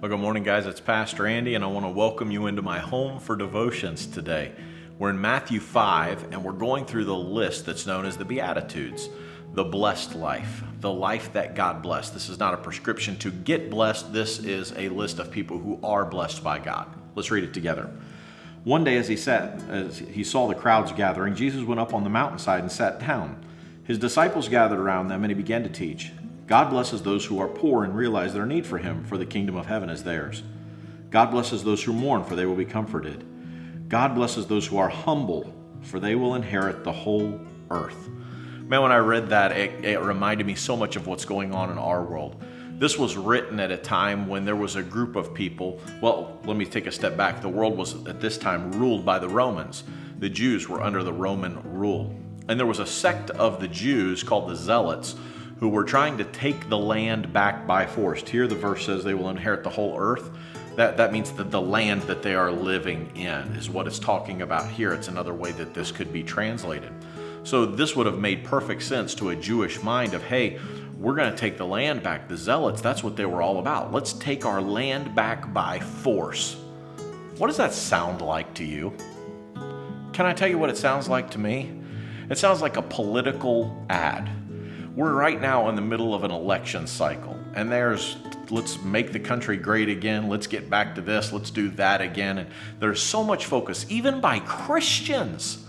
Well, good morning, guys. It's Pastor Andy, and I want to welcome you into my home for devotions today. We're in Matthew 5, and we're going through the list that's known as the Beatitudes, the blessed life, the life that God blessed. This is not a prescription to get blessed. This is a list of people who are blessed by God. Let's read it together. One day as he saw the crowds gathering, Jesus went up on the mountainside and sat down. His disciples gathered around them, and he began to teach. God blesses those who are poor and realize their need for him, for the kingdom of heaven is theirs. God blesses those who mourn, for they will be comforted. God blesses those who are humble, for they will inherit the whole earth. Man, when I read that, it reminded me so much of what's going on in our world. This was written at a time when there was a group of people. Well, let me take a step back. The world was at this time ruled by the Romans. The Jews were under the Roman rule. And there was a sect of the Jews called the Zealots who were trying to take the land back by force. Here the verse says they will inherit the whole earth. That means that the land that they are living in is what it's talking about here. It's another way that this could be translated. So this would have made perfect sense to a Jewish mind of, hey, we're going to take the land back. The Zealots, that's what they were all about. Let's take our land back by force. What does that sound like to you? Can I tell you what it sounds like to me? It sounds like a political ad. We're right now in the middle of an election cycle, and let's make the country great again, let's get back to this, let's do that again. And there's so much focus, even by Christians,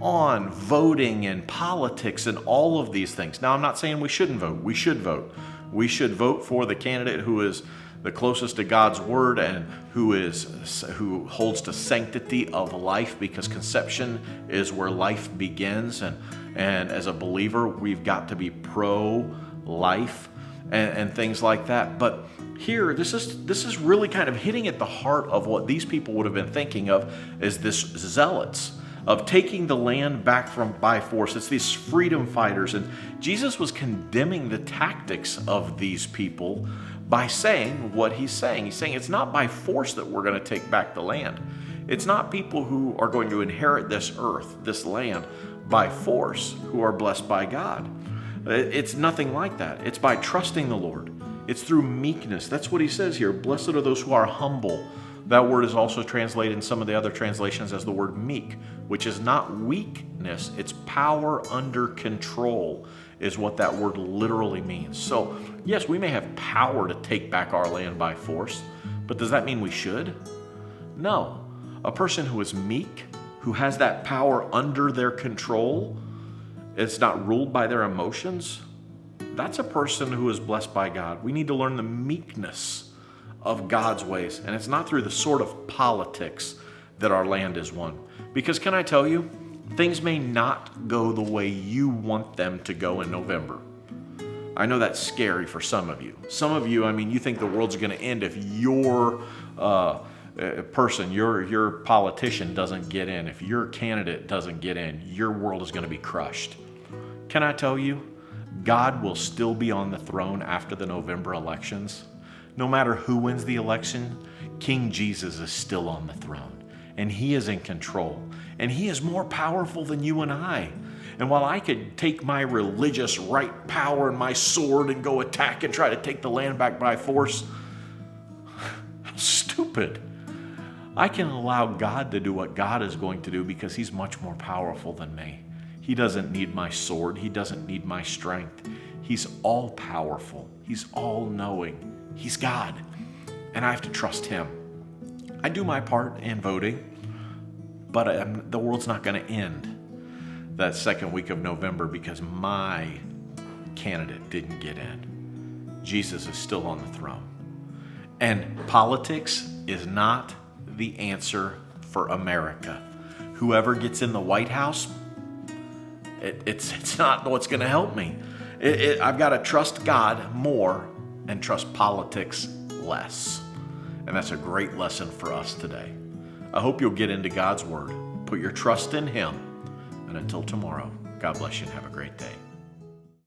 on voting and politics and all of these things. Now, I'm not saying we shouldn't vote. We should vote. We should vote for the candidate who is the closest to God's word and who holds to sanctity of life, because conception is where life begins. And as a believer, we've got to be pro-life and things like that. But here, this is really kind of hitting at the heart of what these people would have been thinking of as this zealots, of taking the land back by force. It's these freedom fighters. And Jesus was condemning the tactics of these people by saying what he's saying. He's saying it's not by force that we're going to take back the land. It's not people who are going to inherit this earth, this land, by force, who are blessed by God. It's nothing like that. It's by trusting the Lord. It's through meekness. That's what he says here. Blessed are those who are humble. That word is also translated in some of the other translations as the word meek, which is not weakness. It's power under control is what that word literally means. So, yes, we may have power to take back our land by force, but does that mean we should? No. A person who is meek, who has that power under their control, it's not ruled by their emotions, that's a person who is blessed by God. We need to learn the meekness of God's ways, and it's not through the sort of politics that our land is won. Because can I tell you, things may not go the way you want them to go in November. I know that's scary for some of you. Some of you, you think the world's going to end if your your politician doesn't get in. If your candidate doesn't get in, your world is going to be crushed. Can I tell you, God will still be on the throne after the November elections. No matter who wins the election, King Jesus is still on the throne, and he is in control, and he is more powerful than you and I. And while I could take my religious right power and my sword and go attack and try to take the land back by force, how stupid. I can allow God to do what God is going to do because he's much more powerful than me. He doesn't need my sword. He doesn't need my strength. He's all powerful. He's all knowing. He's God, and I have to trust him. I do my part in voting, but the world's not going to end that second week of November because my candidate didn't get in. Jesus is still on the throne. And politics is not the answer for America. Whoever gets in the White House, it's not what's going to help me. I've got to trust God more and trust politics less. And that's a great lesson for us today. I hope you'll get into God's word. Put your trust in him. And until tomorrow, God bless you and have a great day.